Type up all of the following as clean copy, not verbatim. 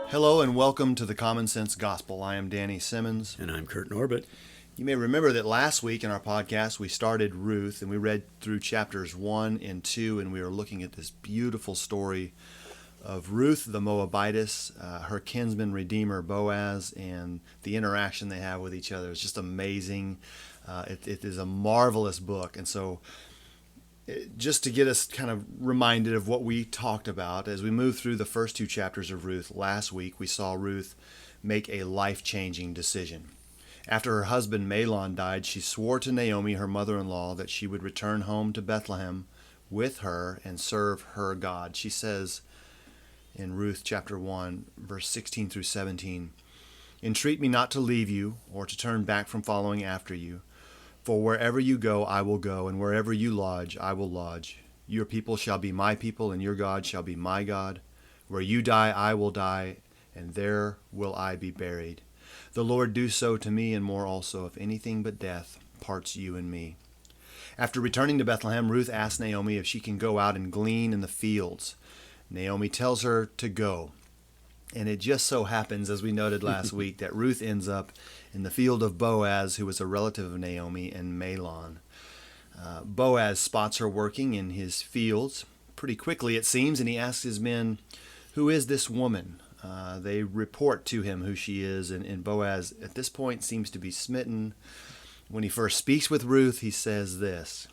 Hello and welcome to the Common Sense Gospel. I am Danny Simmons. And I'm Kurt Norbit. You may remember that last week in our podcast we started Ruth and we read through chapters 1 and 2 and we were looking at this beautiful story of Ruth the Moabitess, her kinsman redeemer Boaz, and the interaction they have with each other. It's just amazing. It is a marvelous book. And so just to get us kind of reminded of what we talked about as we move through the first two chapters of Ruth last week, we saw Ruth make a life-changing decision. After her husband Mahlon died, she swore to Naomi, her mother-in-law, that she would return home to Bethlehem with her and serve her God. She says in Ruth chapter 1, verse 16 through 17, "Entreat me not to leave you or to turn back from following after you. For wherever you go, I will go, and wherever you lodge, I will lodge. Your people shall be my people, and your God shall be my God. Where you die, I will die, and there will I be buried. The Lord do so to me, and more also, if anything but death parts you and me." After returning to Bethlehem, Ruth asks Naomi if she can go out and glean in the fields. Naomi tells her to go. And it just so happens, as we noted last week, that Ruth ends up in the field of Boaz, who was a relative of Naomi and Mahlon. Boaz spots her working in his fields pretty quickly, it seems, and he asks his men, "Who is this woman?" They report to him who she is, and Boaz at this point seems to be smitten. When he first speaks with Ruth, he says this,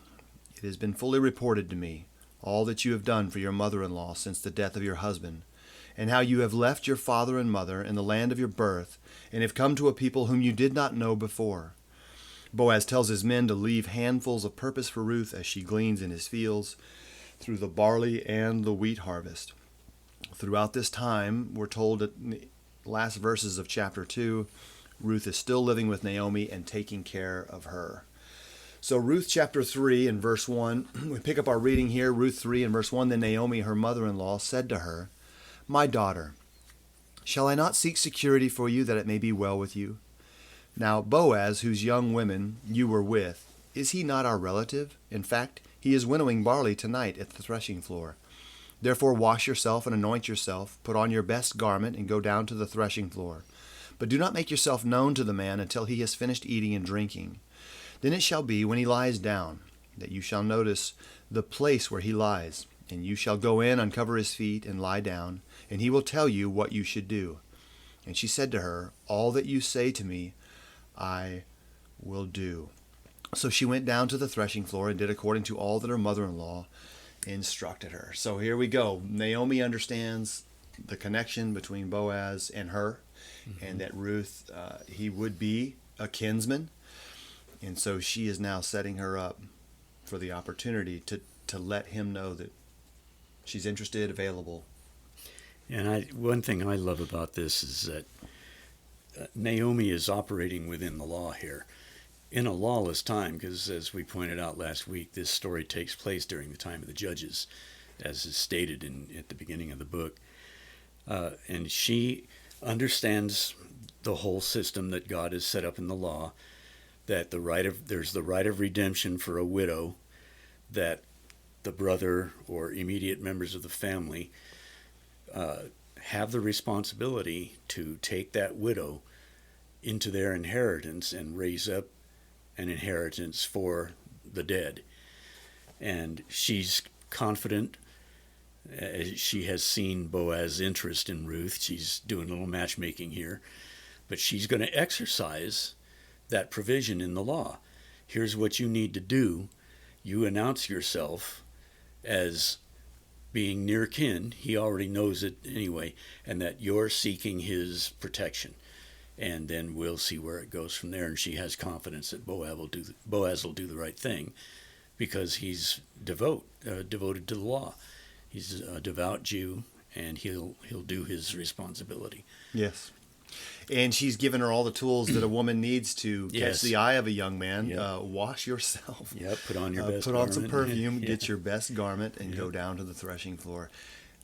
"It has been fully reported to me, all that you have done for your mother-in-law since the death of your husband, and how you have left your father and mother in the land of your birth, and have come to a people whom you did not know before." Boaz tells his men to leave handfuls of purpose for Ruth as she gleans in his fields through the barley and the wheat harvest. Throughout this time, we're told in the last verses of chapter 2, Ruth is still living with Naomi and taking care of her. So Ruth chapter 3 and verse 1, we pick up our reading here, Ruth 3 and verse 1, "Then Naomi, her mother-in-law, said to her, 'My daughter, shall I not seek security for you that it may be well with you? Now Boaz, whose young women you were with, is he not our relative? In fact, he is winnowing barley tonight at the threshing floor. Therefore wash yourself and anoint yourself, put on your best garment and go down to the threshing floor. But do not make yourself known to the man until he has finished eating and drinking. Then it shall be, when he lies down, that you shall notice the place where he lies, and you shall go in, uncover his feet, and lie down, and he will tell you what you should do.' And she said to her, 'All that you say to me, I will do.' So she went down to the threshing floor and did according to all that her mother-in-law instructed her." So here we go. Naomi understands the connection between Boaz and her, and that Ruth, he would be a kinsman. And so she is now setting her up for the opportunity to let him know that she's interested, available. And one thing I love about this is that Naomi is operating within the law here in a lawless time, because as we pointed out last week, this story takes place during the time of the judges, as is stated at the beginning of the book. And she understands the whole system that God has set up in the law, that there's the right of redemption for a widow, that the brother or immediate members of the family have the responsibility to take that widow into their inheritance and raise up an inheritance for the dead. And she's confident. She has seen Boaz's interest in Ruth. She's doing a little matchmaking here. But she's going to exercise that provision in the law. Here's what you need to do. You announce yourself as being near kin. He already knows it anyway, and that you're seeking his protection. And then we'll see where it goes from there. And she has confidence that Boaz will do the right thing, because he's devoted to the law. He's a devout Jew, and he'll do his responsibility. Yes. And she's given her all the tools that a woman needs to catch the eye of a young man. Yep. Wash yourself. Yep, put on your best Put garment. on some perfume, get your best garment, and go down to the threshing floor.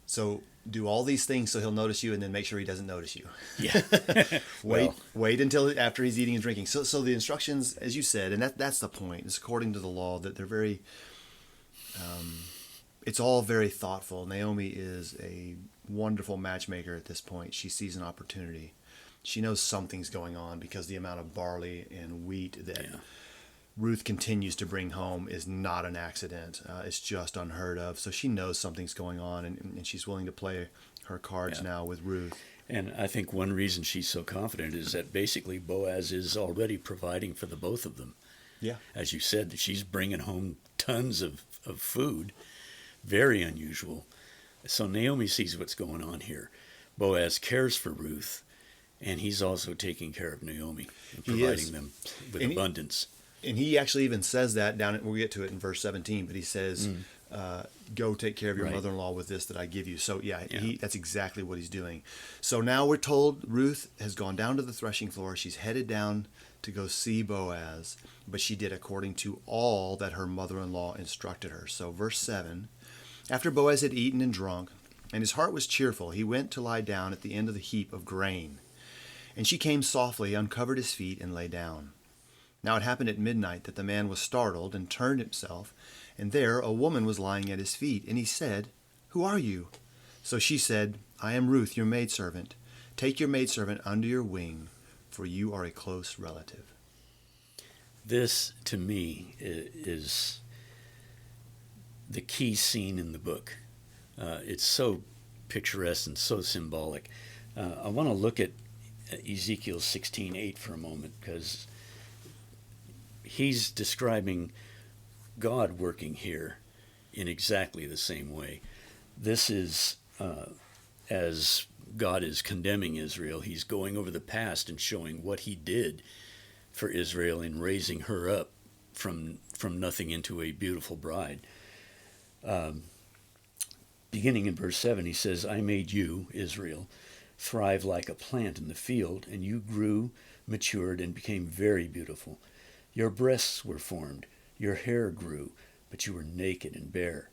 So do all these things so he'll notice you, and then make sure he doesn't notice you. Yeah. Wait until after he's eating and drinking. So the instructions, as you said, and that's the point, is according to the law, that they're very, it's all very thoughtful. Naomi is a wonderful matchmaker at this point. She sees an opportunity. She knows something's going on because the amount of barley and wheat that Ruth continues to bring home is not an accident. It's just unheard of. So she knows something's going on, and she's willing to play her cards now with Ruth. And I think one reason she's so confident is that basically Boaz is already providing for the both of them. Yeah. As you said, she's bringing home tons of food. Very unusual. So Naomi sees what's going on here. Boaz cares for Ruth, and he's also taking care of Naomi and providing them with abundance. And he actually even says that we'll get to it in verse 17, but he says, go take care of your mother-in-law with this that I give you. So that's exactly what he's doing. So now we're told Ruth has gone down to the threshing floor. She's headed down to go see Boaz, but she did according to all that her mother-in-law instructed her. So verse 7, after Boaz had eaten and drunk, and his heart was cheerful, he went to lie down at the end of the heap of grain. And she came softly, uncovered his feet, and lay down. Now it happened at midnight that the man was startled and turned himself, and there a woman was lying at his feet. And he said, Who are you? So she said, I am Ruth, your maidservant. Take your maidservant under your wing, for you are a close relative. This, to me, is the key scene in the book. It's so picturesque and so symbolic. I want to look at Ezekiel 16:8 for a moment, because he's describing God working here in exactly the same way. This is as God is condemning Israel. He's going over the past and showing what he did for Israel in raising her up from nothing into a beautiful bride. Beginning in verse 7, he says, I made you, Israel, thrive like a plant in the field, and you grew, matured, and became very beautiful. Your breasts were formed, your hair grew, but you were naked and bare.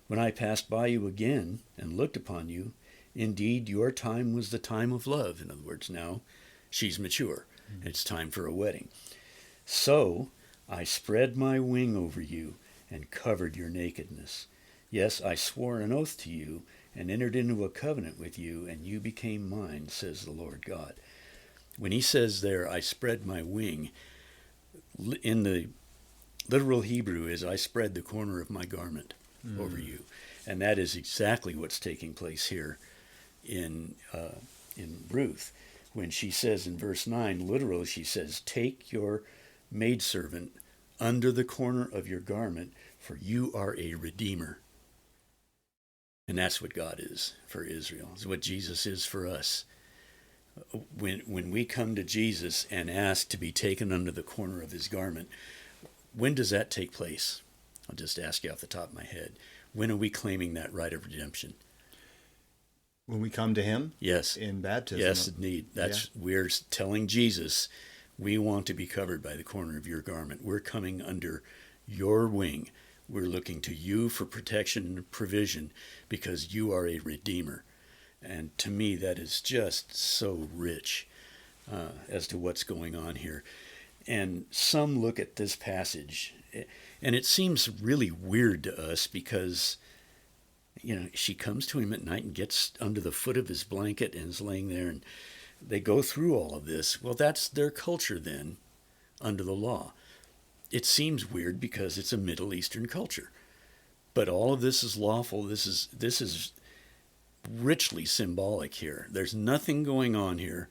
When I passed by you again and looked upon you, indeed your time was the time of love. In other words, now she's mature. It's time for a wedding. So I spread my wing over you and covered your nakedness. Yes, I swore an oath to you and entered into a covenant with you, and you became mine, says the Lord God. When he says there, I spread my wing, in the literal Hebrew is I spread the corner of my garment over you. And that is exactly what's taking place here in Ruth. When she says in verse 9, literally she says, take your maidservant under the corner of your garment, for you are a redeemer. And that's what God is for Israel. It's what Jesus is for us. When we come to Jesus and ask to be taken under the corner of his garment, when does that take place? I'll just ask you off the top of my head. When are we claiming that right of redemption? When we come to him? Yes. In baptism? Yes, indeed. We're telling Jesus, we want to be covered by the corner of your garment. We're coming under your wing. We're looking to you for protection and provision because you are a redeemer. And to me, that is just so rich as to what's going on here. And some look at this passage, and it seems really weird to us because, she comes to him at night and gets under the foot of his blanket and is laying there, and they go through all of this. Well, that's their culture then, under the law. It seems weird because it's a Middle Eastern culture. But all of this is lawful. This is richly symbolic here. There's nothing going on here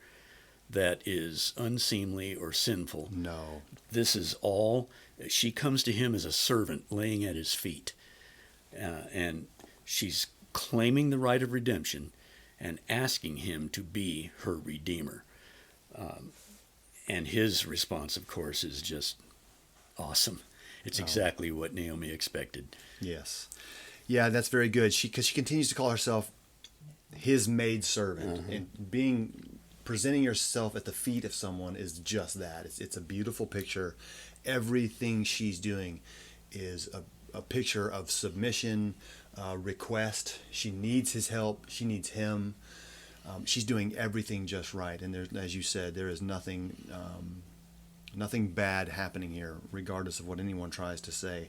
that is unseemly or sinful. No. This is all, she comes to him as a servant laying at his feet. And she's claiming the right of redemption and asking him to be her redeemer. And his response, of course, is just awesome. It's exactly what Naomi expected. Yes. Yeah, that's very good. Because she continues to call herself his maid servant, and presenting yourself at the feet of someone is just that. It's a beautiful picture. Everything she's doing is a picture of submission, request. She needs his help. She needs him. She's doing everything just right. And there's, as you said, there is nothing bad happening here, regardless of what anyone tries to say.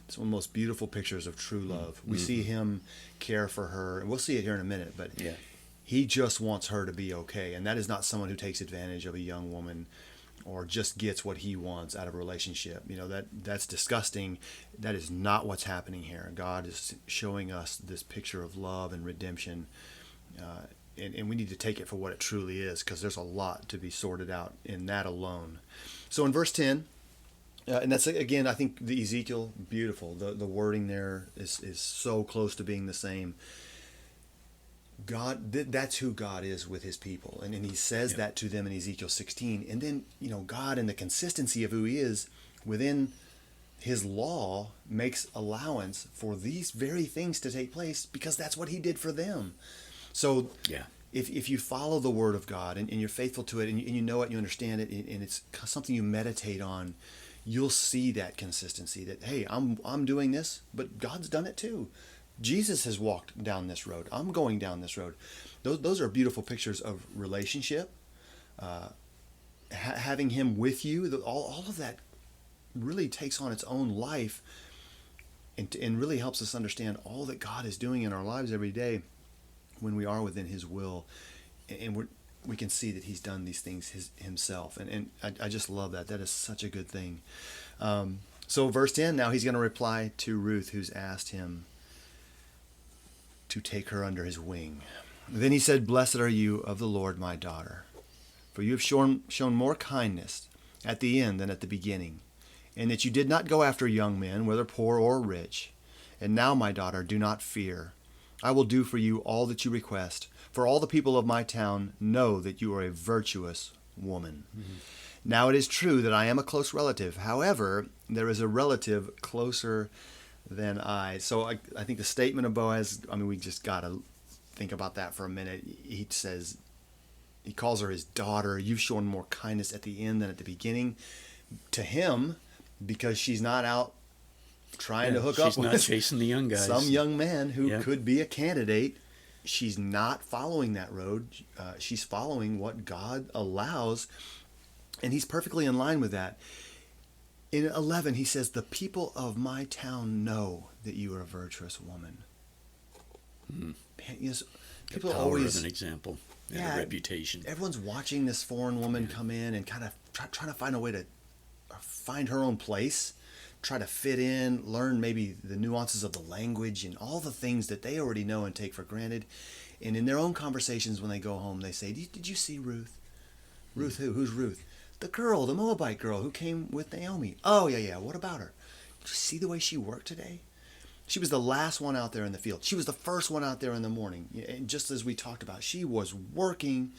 It's one of the most beautiful pictures of true love. We see him care for her, and we'll see it here in a minute, but he just wants her to be okay. And that is not someone who takes advantage of a young woman or just gets what he wants out of a relationship. That's disgusting. That is not what's happening here. God is showing us this picture of love and redemption, and we need to take it for what it truly is, because there's a lot to be sorted out in that alone. So in verse 10, and that's, again, I think the Ezekiel, beautiful. The wording there is so close to being the same. God, that's who God is with his people. And he says that to them in Ezekiel 16. And then, God, in the consistency of who he is within his law, makes allowance for these very things to take place, because that's what he did for them. So if you follow the word of God and you're faithful to it, and you know it and you understand it, and it's something you meditate on, you'll see that consistency, that, hey, I'm doing this, but God's done it too. Jesus has walked down this road. I'm going down this road. Those are beautiful pictures of relationship, having him with you. All of that really takes on its own life, and really helps us understand all that God is doing in our lives every day when we are within his will. And we can see that he's done these things himself. And I just love that. That is such a good thing. So verse 10, now he's going to reply to Ruth, who's asked him to take her under his wing. Then he said, "Blessed are you of the Lord, my daughter, for you have shown more kindness at the end than at the beginning, and that you did not go after young men, whether poor or rich. And now, my daughter, do not fear. I will do for you all that you request, for all the people of my town know that you are a virtuous woman. Now it is true that I am a close relative. However, there is a relative closer than I." So I think the statement of Boaz, we just got to think about that for a minute. He says, he calls her his daughter. You've shown more kindness at the end than at the beginning to him, because she's not out trying to hook up she's not with chasing the young guys. some young man who could be a candidate. She's not following that road. She's following what God allows, and he's perfectly in line with that. In 11, he says, "The people of my town know that you are a virtuous woman." Man, people the power always of an example and a reputation. Everyone's watching this foreign woman come in and kind of trying to find a way to find her own place, try to fit in, learn maybe the nuances of the language and all the things that they already know and take for granted. And in their own conversations when they go home, they say, "Did you see Ruth?" "Ruth who? Who's Ruth?" "The girl, the Moabite girl who came with Naomi." "Oh, yeah. What about her? Did you see the way she worked today? She was the last one out there in the field. She was the first one out there in the morning." And just as we talked about, she was working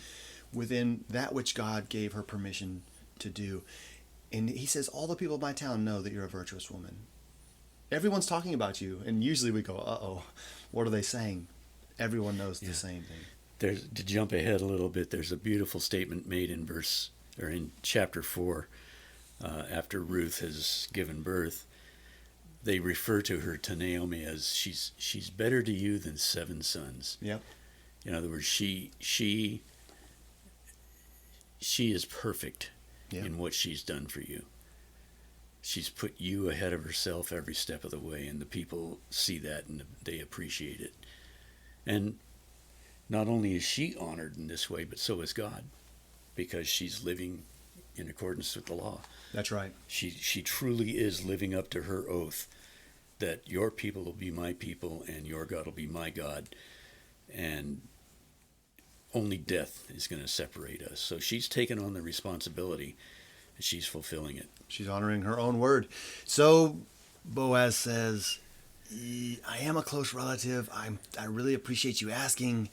within that which God gave her permission to do. And he says, all the people of my town know that you're a virtuous woman. Everyone's talking about you. And usually we go, uh-oh, what are they saying? Everyone knows the same thing. To jump ahead a little bit, there's a beautiful statement made in chapter 4, after Ruth has given birth. They refer to Naomi as she's better to you than 7 sons. Yep. In other words, she is perfect in what she's done for you. She's put you ahead of herself every step of the way, and the people see that and they appreciate it. And not only is she honored in this way, but so is God, because she's living in accordance with the law. That's right. She truly is living up to her oath that your people will be my people and your God will be my God. And only death is going to separate us. So she's taken on the responsibility and she's fulfilling it. She's honoring her own word. So Boaz says, "I am a close relative. I really appreciate you asking,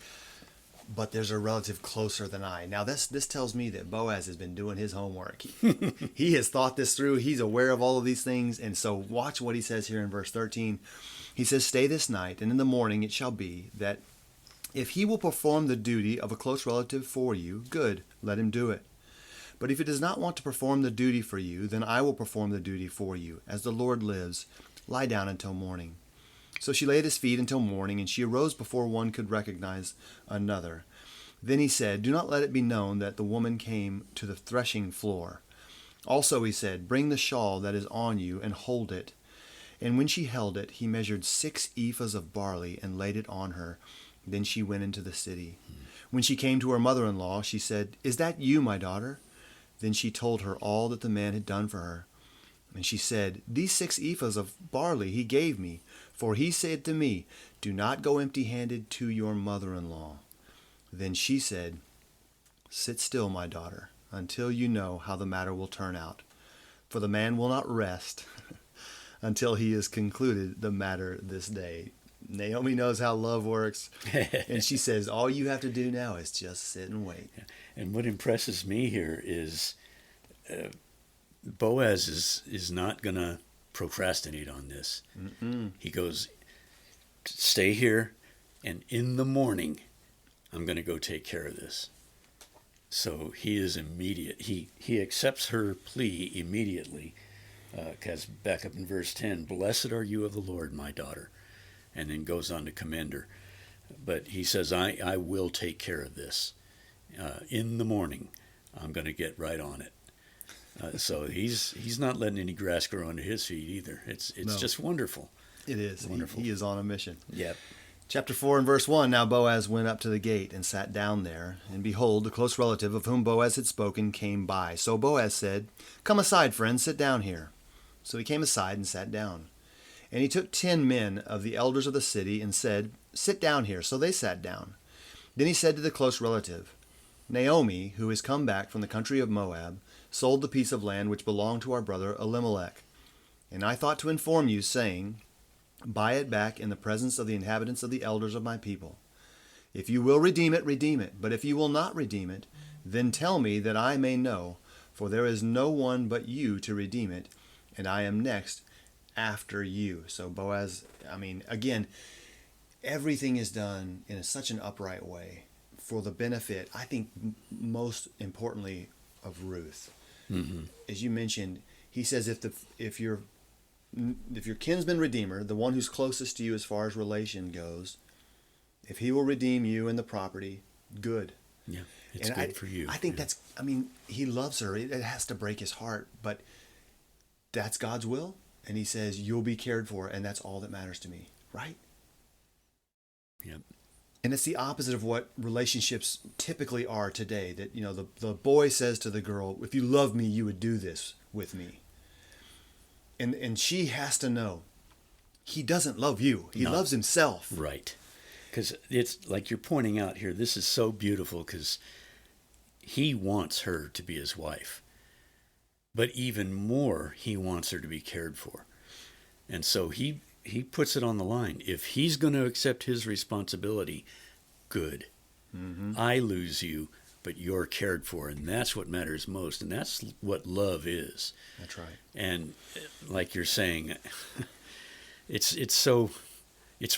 but there's a relative closer than I." Now this tells me that Boaz has been doing his homework. He has thought this through. He's aware of all of these things. And so watch what he says here in verse 13. He says, "Stay this night, and in the morning it shall be that if he will perform the duty of a close relative for you, good, let him do it. But if he does not want to perform the duty for you, then I will perform the duty for you. As the Lord lives, lie down until morning." So she lay at his feet until morning, and she arose before one could recognize another. Then he said, "Do not let it be known that the woman came to the threshing floor." Also he said, "Bring the shawl that is on you and hold it." And when she held it, he measured 6 ephahs of barley and laid it on her. Then she went into the city. When she came to her mother-in-law, she said, "Is that you, my daughter?" Then she told her all that the man had done for her. And she said, "These 6 ephahs of barley he gave me, for he said to me, 'Do not go empty-handed to your mother-in-law.'" Then she said, "Sit still, my daughter, until you know how the matter will turn out. For the man will not rest until he has concluded the matter this day." Naomi knows how love works. And she says, all you have to do now is just sit and wait. And what impresses me here is Boaz is not going to procrastinate on this. Mm-mm. He goes, "Stay here, and in the morning, I'm going to go take care of this." So he is immediate. He accepts her plea immediately. Because back up in verse 10, "Blessed are you of the Lord, my daughter," and then goes on to commend her. But he says, I will take care of this. In the morning, I'm going to get right on it. So he's not letting any grass grow under his feet either. It's No. just wonderful. It is. Wonderful. He is on a mission. Yep. Chapter 4 and verse 1, "Now Boaz went up to the gate and sat down there. And behold, the close relative of whom Boaz had spoken came by. So Boaz said, 'Come aside, friend, sit down here.' So he came aside and sat down. And he took 10 men of the elders of the city and said, 'Sit down here.' So they sat down. Then he said to the close relative, 'Naomi, who is come back from the country of Moab, sold the piece of land which belonged to our brother Elimelech. And I thought to inform you, saying, Buy it back in the presence of the inhabitants of the elders of my people. If you will redeem it, redeem it. But if you will not redeem it, then tell me that I may know, for there is no one but you to redeem it, and I am next after you.'" So Boaz, again, everything is done in such an upright way for the benefit, I think, most importantly, of Ruth. Mm-hmm. As you mentioned, he says if your kinsman redeemer, the one who's closest to you as far as relation goes, if he will redeem you and the property, good. Yeah, it's good for you. I think that's, he loves her. It has to break his heart, but that's God's will. And he says, you'll be cared for, and that's all that matters to me, right? Yep. And it's the opposite of what relationships typically are today. That, the boy says to the girl, "If you love me, you would do this with me." And she has to know, he doesn't love you. He loves himself. Right. Because it's like you're pointing out here, this is so beautiful because he wants her to be his wife. But even more, he wants her to be cared for. And so he puts it on the line. If he's going to accept his responsibility, good. Mm-hmm. I lose you, but you're cared for. And that's what matters most. And that's what love is. That's right. And like you're saying, it's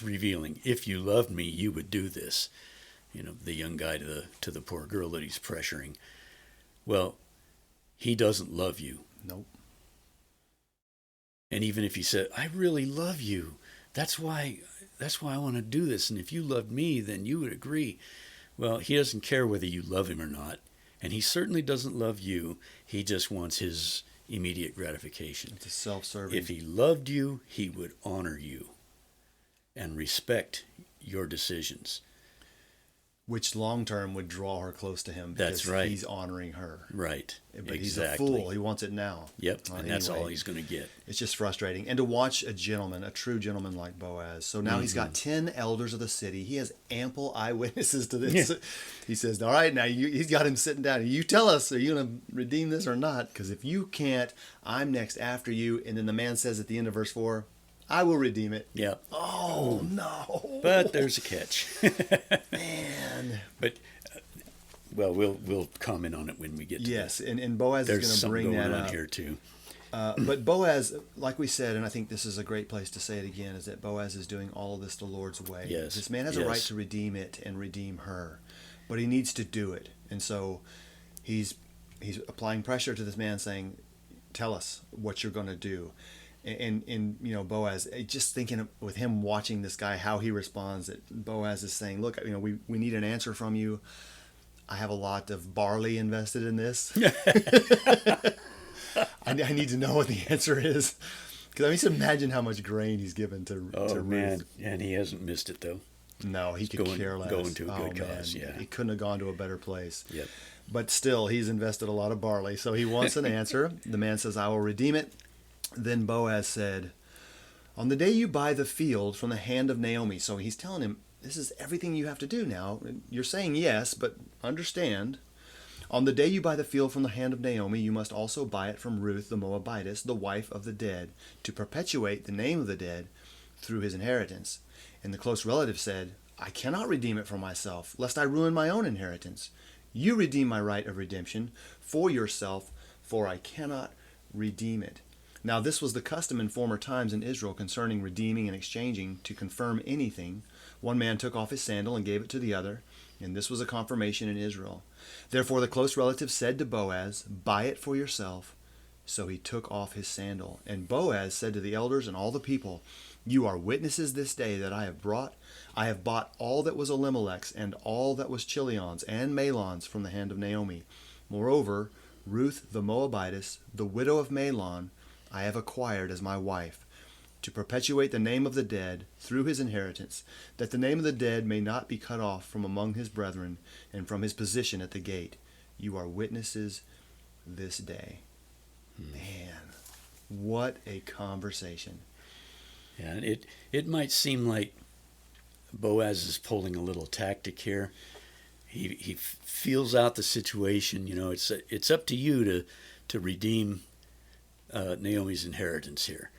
revealing. If you loved me, you would do this. The young guy to the poor girl that he's pressuring. Well, he doesn't love you. Nope. And even if he said, "I really love you. That's why I want to do this. And if you loved me, then you would agree." Well, he doesn't care whether you love him or not. And he certainly doesn't love you. He just wants his immediate gratification. It's a self-serving. If he loved you, he would honor you and respect your decisions. Which long-term would draw her close to him. That's because right. he's honoring her. Right. But exactly. he's a fool. He wants it now. Yep. And that's all he's going to get. It's just frustrating. And to watch a true gentleman like Boaz. So now he's got 10 elders of the city. He has ample eyewitnesses to this. Yeah. He says, all right, now he's got him sitting down. You tell us, are you going to redeem this or not? Because if you can't, I'm next after you. And then the man says at the end of verse 4, I will redeem it. Yep. Oh, no. But there's a catch. Man. But... well, we'll comment on it when we get to yes, and Boaz is going to bring that up here too. But Boaz, like we said, and I think this is a great place to say it again, is that Boaz is doing all of this the Lord's way. Yes. This man has a right to redeem it and redeem her, but he needs to do it, and so he's applying pressure to this man, saying, "Tell us what you're going to do." And Boaz, just thinking with him watching this guy, how he responds, that Boaz is saying, "Look, we need an answer from you. I have a lot of barley invested in this. I need to know what the answer is." Because I mean, just imagine how much grain he's given to Ruth. Man, and he hasn't missed it though. No, he could care less. Going to a good cause, man. yeah. He couldn't have gone to a better place. Yep. But still, he's invested a lot of barley, so he wants an answer. The man says, I will redeem it. Then Boaz said, on the day you buy the field from the hand of Naomi. So he's telling him, this is everything you have to do now. You're saying yes, but understand. On the day you buy the field from the hand of Naomi, you must also buy it from Ruth the Moabitess, the wife of the dead, to perpetuate the name of the dead through his inheritance. And the close relative said, I cannot redeem it for myself, lest I ruin my own inheritance. You redeem my right of redemption for yourself, for I cannot redeem it. Now this was the custom in former times in Israel concerning redeeming and exchanging to confirm anything. One man took off his sandal and gave it to the other, and this was a confirmation in Israel. Therefore the close relative said to Boaz, buy it for yourself. So he took off his sandal. And Boaz said to the elders and all the people, you are witnesses this day that I have bought all that was Elimelech's and all that was Chilion's and Mahlon's from the hand of Naomi. Moreover, Ruth the Moabitess, the widow of Mahlon, I have acquired as my wife, to perpetuate the name of the dead through his inheritance, that the name of the dead may not be cut off from among his brethren and from his position at the gate. You are witnesses this day. Man, what a conversation. Yeah, and it might seem like Boaz is pulling a little tactic here. He feels out the situation. You know, it's up to you to redeem Naomi's inheritance here.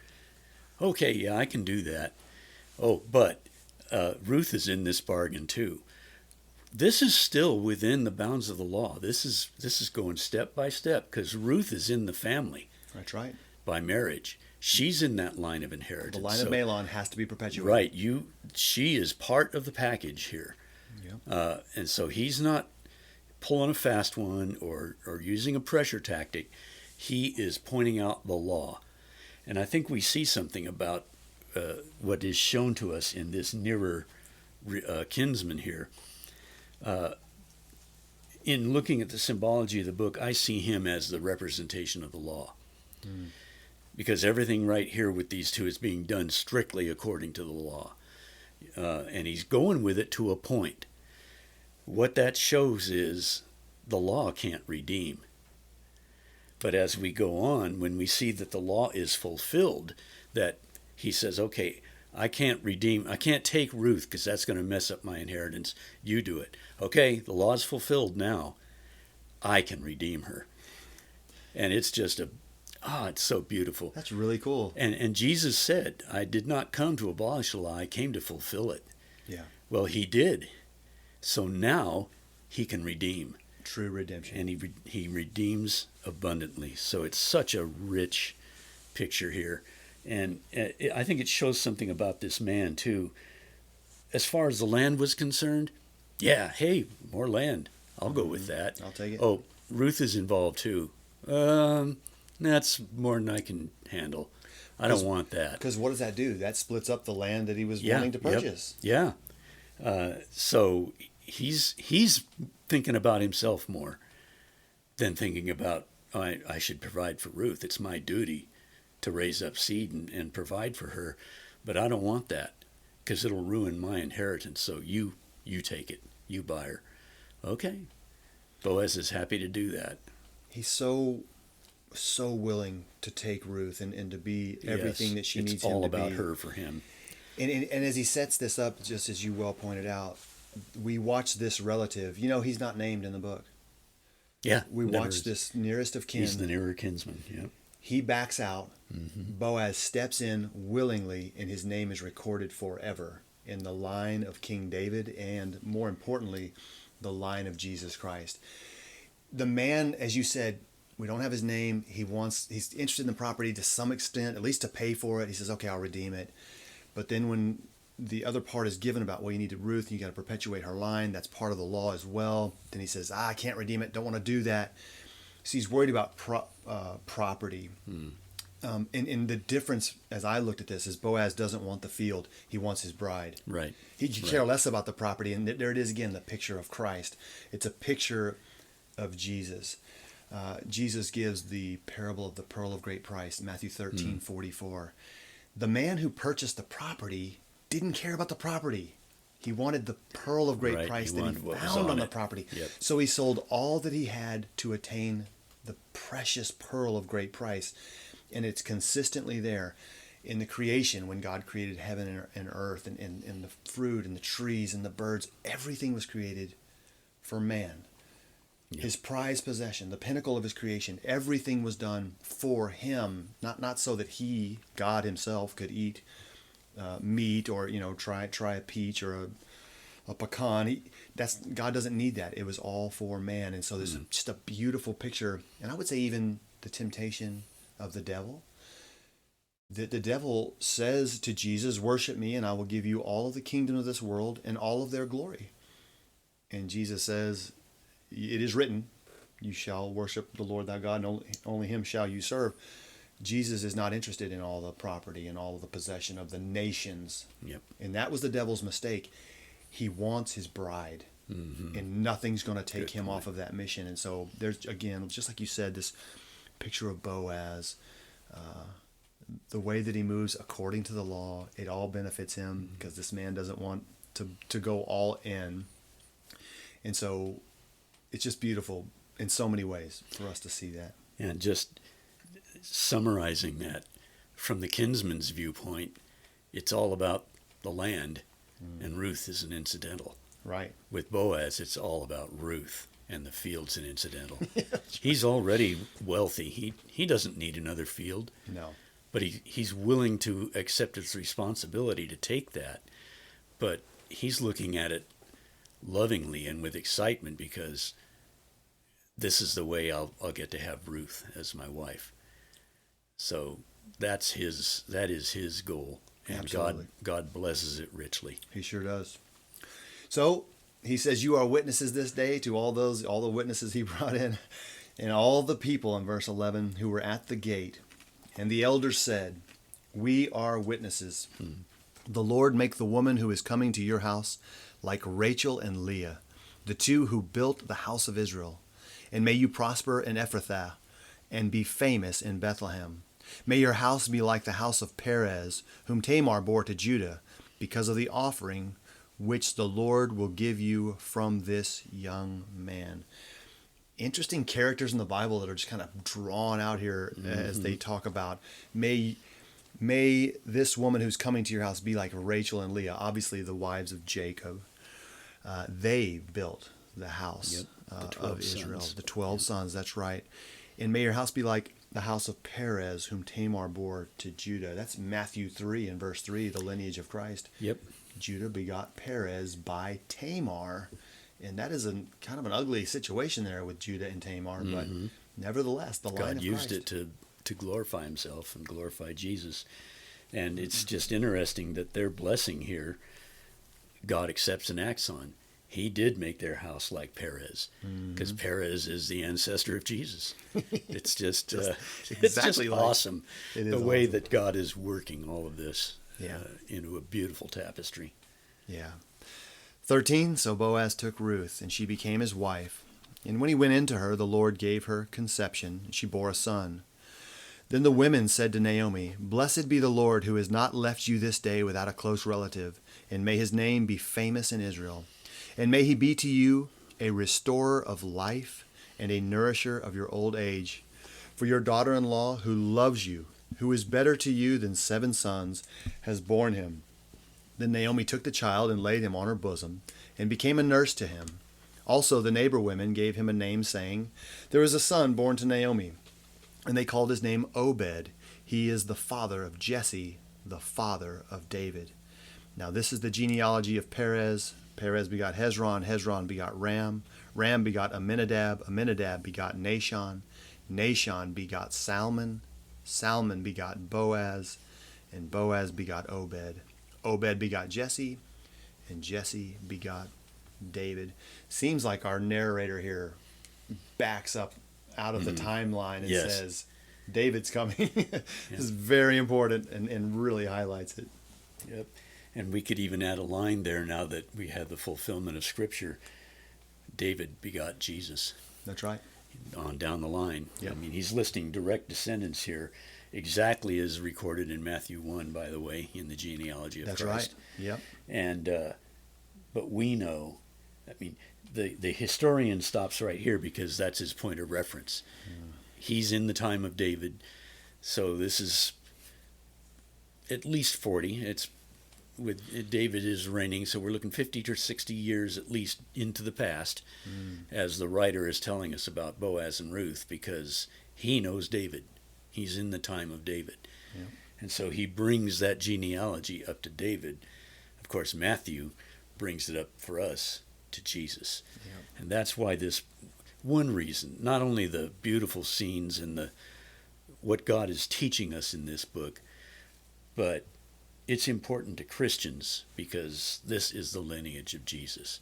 Okay, yeah, I can do that. Oh, but Ruth is in this bargain too. This is still within the bounds of the law. This is going step by step because Ruth is in the family. That's right. By marriage. She's in that line of inheritance. The line of Mahlon has to be perpetuated. Right. She is part of the package here. Yep. And so he's not pulling a fast one or using a pressure tactic. He is pointing out the law. And I think we see something about what is shown to us in this nearer kinsman here. In looking at the symbology of the book, I see him as the representation of the law. Mm. Because everything right here with these two is being done strictly according to the law. And he's going with it to a point. What that shows is the law can't redeem. But as we go on, when we see that the law is fulfilled, that he says, okay, I can't take Ruth because that's going to mess up my inheritance. You do it. Okay, the law is fulfilled now. I can redeem her. And it's just it's so beautiful. That's really cool. And Jesus said, I did not come to abolish the law, I came to fulfill it. Yeah. Well, he did. So now he can redeem. True redemption. And he redeems abundantly. So it's such a rich picture here. And I think it shows something about this man, too. As far as the land was concerned, yeah, hey, more land. I'll go with that. I'll take it. Oh, Ruth is involved, too. That's more than I can handle. I don't want that. Because what does that do? That splits up the land that he was willing to purchase. Yep. Yeah. So he's thinking about himself more than thinking about, I should provide for Ruth. It's my duty to raise up seed and provide for her. But I don't want that because it'll ruin my inheritance. So you take it. You buy her. Okay. Boaz is happy to do that. He's so willing to take Ruth and to be everything that she needs him to be. It's all about her for him. And as he sets this up, just as you well pointed out, we watch this relative. You know, he's not named in the book. Yeah. We watch this nearest of kin. He's the nearer kinsman, yeah. He backs out. Mm-hmm. Boaz steps in willingly, and his name is recorded forever in the line of King David and, more importantly, the line of Jesus Christ. The man, as you said, we don't have his name. He's interested in the property to some extent, at least to pay for it. He says, okay, I'll redeem it. But then when the other part is given about, well, you need to Ruth, and you got to perpetuate her line. That's part of the law as well. Then he says, I can't redeem it. Don't want to do that. So he's worried about property. And the difference, as I looked at this, is Boaz doesn't want the field. He wants his bride. Right. He can care less about the property. And there it is again, the picture of Christ. It's a picture of Jesus. Jesus gives the parable of the pearl of great price, Matthew 13:44. The man who purchased the property didn't care about the property. He wanted the pearl of great Right, price he that he wanted what was found on on the it. property. Yep. So he sold all that he had to attain the precious pearl of great price. And it's consistently there in the creation when God created heaven and earth and the fruit and the trees and the birds. Everything was created for man. Yeah. His prized possession, the pinnacle of his creation. Everything was done for him, not so that he, God himself, could eat meat or try a peach or a pecan. God doesn't need that. It was all for man. And so there's just a beautiful picture. And I would say even the temptation of the devil. The devil says to Jesus, "Worship me, and I will give you all of the kingdom of this world and all of their glory." And Jesus says, "It is written, you shall worship the Lord thy God, and only him shall you serve." Jesus is not interested in all the property and all of the possession of the nations. Yep. And that was the devil's mistake. He wants his bride, and nothing's going to take him off of that mission. And so there's, again, just like you said, this picture of Boaz, the way that he moves according to the law, it all benefits him because this man doesn't want to go all in. And so it's just beautiful in so many ways for us to see that. And just summarizing that, from the kinsman's viewpoint, it's all about the land, and Ruth is an incidental. Right. With Boaz, it's all about Ruth, and the field's an incidental. He's already wealthy. He doesn't need another field. No. But he's willing to accept his responsibility to take that. But he's looking at it lovingly and with excitement because this is the way I'll get to have Ruth as my wife. So that is his goal, and Absolutely. God blesses it richly. He sure does. So he says, "You are witnesses this day," to all the witnesses he brought in, and all the people in verse 11 who were at the gate. And the elders said, "We are witnesses. The Lord make the woman who is coming to your house like Rachel and Leah, the two who built the house of Israel. And may you prosper in Ephrathah and be famous in Bethlehem. May your house be like the house of Perez, whom Tamar bore to Judah, because of the offering which the Lord will give you from this young man." Interesting characters in the Bible that are just kind of drawn out here as they talk about, may this woman who's coming to your house be like Rachel and Leah, obviously the wives of Jacob. They built the house of Israel, sons. the 12 sons, that's right. And may your house be like the house of Perez, whom Tamar bore to Judah. That's Matthew 3 and verse 3, the lineage of Christ. Yep. Judah begot Perez by Tamar. And that is kind of an ugly situation there with Judah and Tamar, but nevertheless, the line God of used Christ. it to glorify himself and glorify Jesus. And it's just interesting that their blessing here, God accepts and acts on. He did make their house like Perez, because Perez is the ancestor of Jesus. It's just, it's just awesome the way awesome. that God is working all of this Yeah. into a beautiful tapestry. Yeah. 13, so Boaz took Ruth, and she became his wife. And when he went into her, the Lord gave her conception, and she bore a son. Then the women said to Naomi, "Blessed be the Lord, who has not left you this day without a close relative, and may his name be famous in Israel. And may he be to you a restorer of life and a nourisher of your old age. For your daughter-in-law, who loves you, who is better to you than 7 sons, has borne him." Then Naomi took the child and laid him on her bosom, and became a nurse to him. Also the neighbor women gave him a name, saying, "There is a son born to Naomi." And they called his name Obed. He is the father of Jesse, the father of David. Now this is the genealogy of Perez. Perez begot Hezron. Hezron begot Ram. Ram begot Amminadab. Amminadab begot Nahshon. Nahshon begot Salmon. Salmon begot Boaz. And Boaz begot Obed. Obed begot Jesse. And Jesse begot David. Seems like our narrator here backs up out of the timeline and Yes. says, David's coming. This is very important and really highlights it. Yep. And we could even add a line there now that we have the fulfillment of Scripture. David begot Jesus. That's right. on down the line. Yep. I mean, he's listing direct descendants here, exactly as recorded in Matthew 1, by the way, in the genealogy of That's Christ. right. Yep. And but we know, I mean, the historian stops right here because that's his point of reference. He's in the time of David, so this is at least 40. It's with David is reigning, so we're looking 50 to 60 years at least into the past, as the writer is telling us about Boaz and Ruth, because he knows David. He's in the time of David. Yep. And so he brings that genealogy up to David. Of course, Matthew brings it up for us to Jesus. Yep. And that's why this one reason, not only the beautiful scenes and what God is teaching us in this book, but it's important to Christians because this is the lineage of Jesus.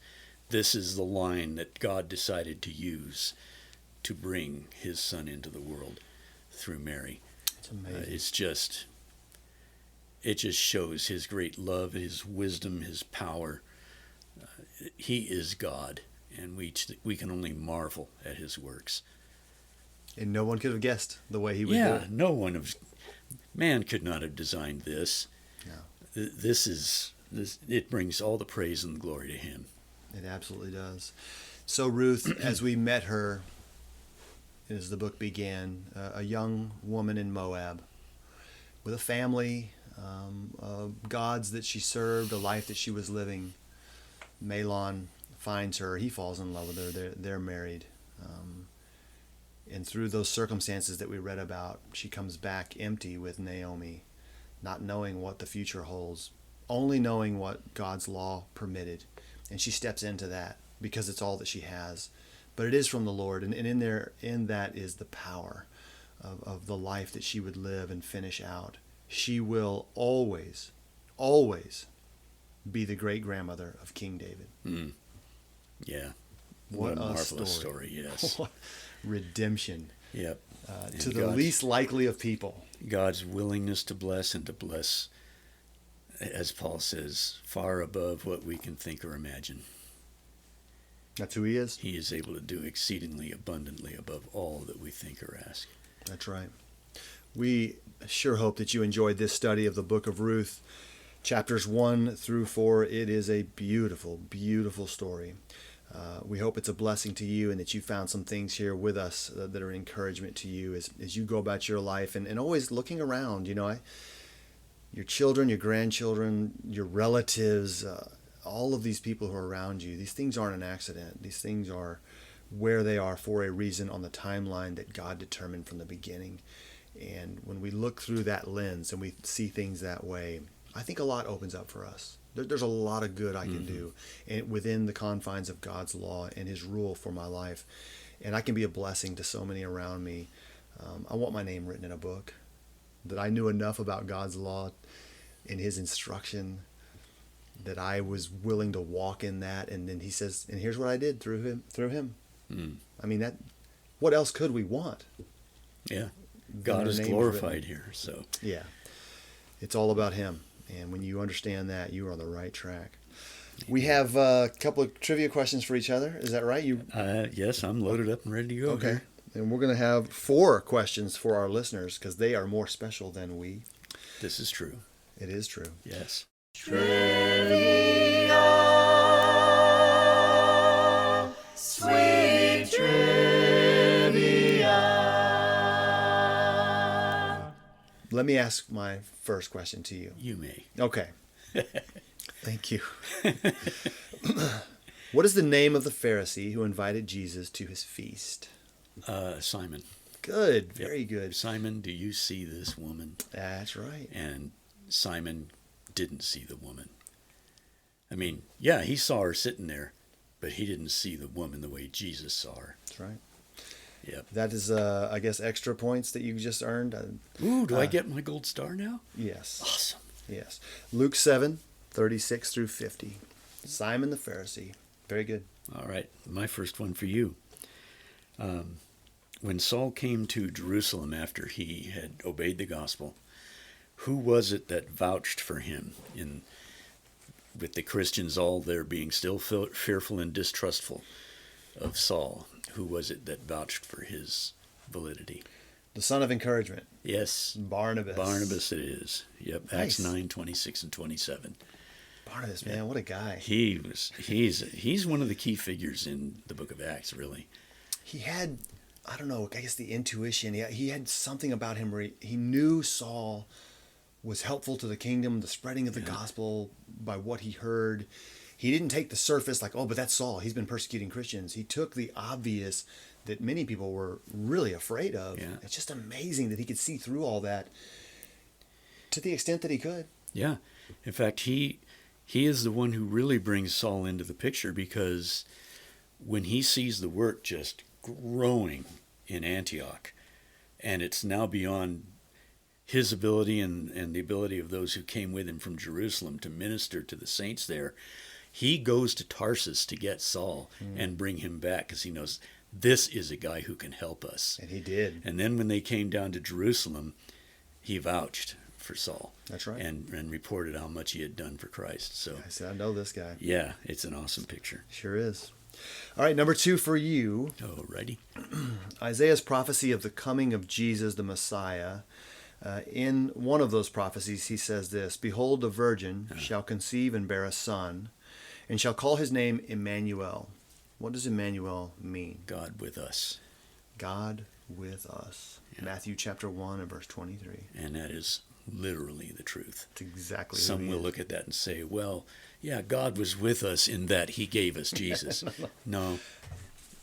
This is the line that God decided to use to bring his son into the world through Mary. It's amazing. It just shows his great love, his wisdom, his power. He is God, and we can only marvel at his works. And no one could have guessed the way he would do it. Man could not have designed this. No. It brings all the praise and the glory to him. It absolutely does. So Ruth, as we met her, as the book began, a young woman in Moab with a family, gods that she served, a life that she was living. Mahlon finds her. He falls in love with her. They're married. And through those circumstances that we read about, she comes back empty with Naomi, not knowing what the future holds, only knowing what God's law permitted. And she steps into that because it's all that she has. But it is from the Lord. And in that is the power of the life that she would live and finish out. She will always, always be the great-grandmother of King David. Yeah. What a marvelous story, yes. Redemption. Yep. To the least likely of people. God's willingness to bless and to bless, as Paul says, far above what we can think or imagine. That's who he is? He is able to do exceedingly abundantly above all that we think or ask. That's right. We sure hope that you enjoyed this study of the book of Ruth, chapters 1 through 4. It is a beautiful, beautiful story. We hope it's a blessing to you and that you found some things here with us that are encouragement to you as you go about your life and always looking around. Your children, your grandchildren, your relatives, all of these people who are around you, these things aren't an accident. These things are where they are for a reason on the timeline that God determined from the beginning. And when we look through that lens and we see things that way, I think a lot opens up for us. There's a lot of good I can do within the confines of God's law and his rule for my life. And I can be a blessing to so many around me. I want my name written in a book, that I knew enough about God's law and his instruction that I was willing to walk in that. And then he says, and here's what I did through him. I mean, what else could we want? Yeah. God is glorified here. So yeah, it's all about him. And when you understand that, you are on the right track. We have a couple of trivia questions for each other. Is that right? Yes, I'm loaded up and ready to go. Okay. Here. And we're going to have 4 questions for our listeners because they are more special than we. This is true. It is true. Yes. Trivia, sweet trivia. Let me ask my first question to you. You may. Okay. Thank you. What is the name of the Pharisee who invited Jesus to his feast? Simon. Good. Very good. Simon, do you see this woman? That's right. And Simon didn't see the woman. I mean, yeah, he saw her sitting there, but he didn't see the woman the way Jesus saw her. That's right. Yep. That is, I guess, extra points that you just earned. Ooh, do I get my gold star now? Yes. Awesome. Yes. Luke 7:36 through 50. Simon the Pharisee. Very good. All right. My first one for you. When Saul came to Jerusalem after he had obeyed the gospel, who was it that vouched for him with the Christians all there being still fearful and distrustful of Saul? who was it that vouched for his validity? The son of encouragement. Yes. Barnabas. Barnabas it is. Yep. Nice. Acts 9:26 and 27. Barnabas, man, what a guy. He's one of the key figures in the book of Acts, really. He had, I don't know, I guess the intuition. He had something about him where he knew Saul was helpful to the kingdom, the spreading of the gospel by what he heard. He didn't take the surface like, oh, but that's Saul. He's been persecuting Christians. He took the obvious that many people were really afraid of. Yeah. It's just amazing that he could see through all that to the extent that he could. Yeah. In fact, he is the one who really brings Saul into the picture, because when he sees the work just growing in Antioch, and it's now beyond his ability and the ability of those who came with him from Jerusalem to minister to the saints there, he goes to Tarsus to get Saul and bring him back, because he knows this is a guy who can help us. And he did. And then when they came down to Jerusalem, he vouched for Saul. That's right. And reported how much he had done for Christ. So I said, I know this guy. yeah, it's an awesome picture. Sure is. All right, number 2 for you. Alrighty. Isaiah's prophecy of the coming of Jesus, the Messiah. In one of those prophecies, he says this: Behold, the virgin shall conceive and bear a son, and shall call his name Emmanuel. What does Emmanuel mean? God with us. God with us. Yeah. Matthew chapter 1 and verse 23. And that is literally the truth. It's exactly Some will look at that and say, well, yeah, God was with us in that he gave us Jesus. No,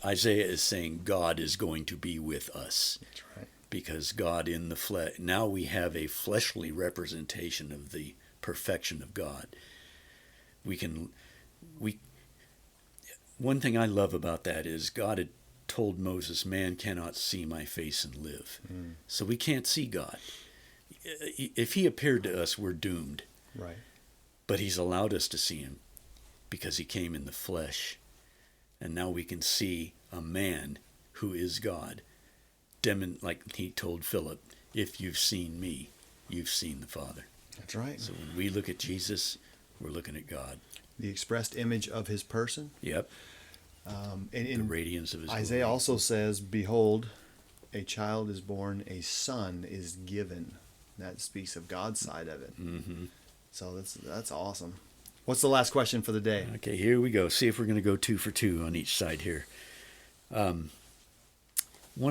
Isaiah is saying God is going to be with us. That's right. Because God in the flesh, now we have a fleshly representation of the perfection of God. One thing I love about that is God had told Moses, man cannot see my face and live. So we can't see God. If he appeared to us, we're doomed. Right. But he's allowed us to see him because he came in the flesh. And now we can see a man who is God. Like he told Philip, if you've seen me, you've seen the Father. That's right. So when we look at Jesus, we're looking at God. The expressed image of his person. Yep. The radiance of his Isaiah glory. also says, behold, a child is born, a son is given. That speaks of God's side of it. Mm-hmm. So that's awesome. What's the last question for the day? Okay, here we go. See if we're going to go 2 for 2 on each side here. One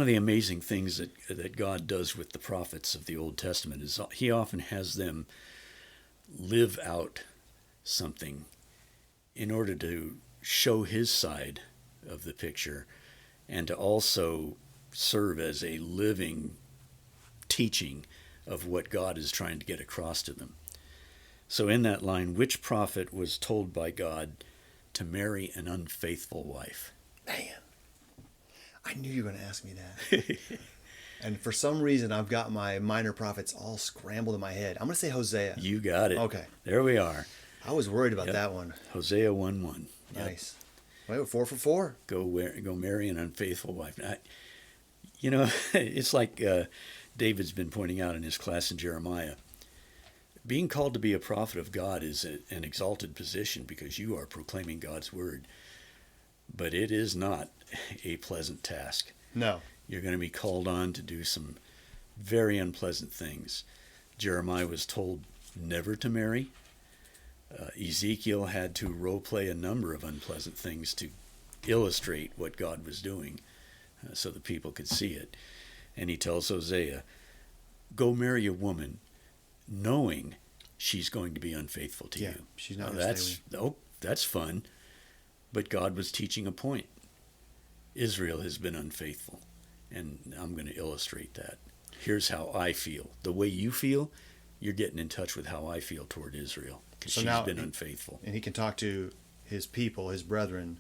of the amazing things that God does with the prophets of the Old Testament is he often has them live out something in order to show his side of the picture and to also serve as a living teaching of what God is trying to get across to them. So in that line, which prophet was told by God to marry an unfaithful wife? Man, I knew you were going to ask me that. And for some reason, I've got my minor prophets all scrambled in my head. I'm going to say Hosea. You got it. Okay. There we are. I was worried about that one. Hosea 1:1. Nice. Wait, 4 for 4. Go marry an unfaithful wife. It's like David's been pointing out in his class in Jeremiah. Being called to be a prophet of God is an exalted position because you are proclaiming God's word. But it is not a pleasant task. No. You're going to be called on to do some very unpleasant things. Jeremiah was told never to marry. Ezekiel had to role-play a number of unpleasant things to illustrate what God was doing so the people could see it. And he tells Hosea, go marry a woman knowing she's going to be unfaithful to you. She's not going to stay with you. That's fun. But God was teaching a point. Israel has been unfaithful, and I'm going to illustrate that. Here's how I feel. The way you feel, you're getting in touch with how I feel toward Israel, because she's been unfaithful. And he can talk to his people, his brethren,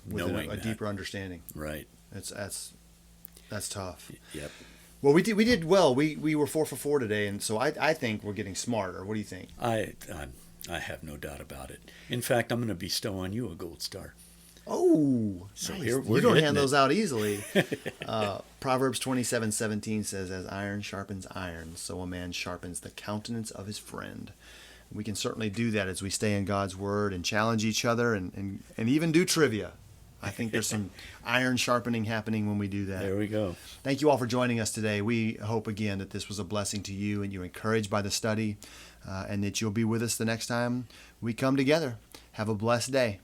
with knowing a deeper understanding. Right. That's tough. Yep. Well, we did well. We were 4 for 4 today, and so I think we're getting smarter. What do you think? I have no doubt about it. In fact, I'm going to bestow on you a gold star. Oh, so nice. Here you don't hand those out easily. Proverbs 27:17 says, "As iron sharpens iron, so a man sharpens the countenance of his friend." We can certainly do that as we stay in God's Word and challenge each other and even do trivia. I think there's some iron sharpening happening when we do that. There we go. Thank you all for joining us today. We hope again that this was a blessing to you and you're encouraged by the study, and that you'll be with us the next time we come together. Have a blessed day.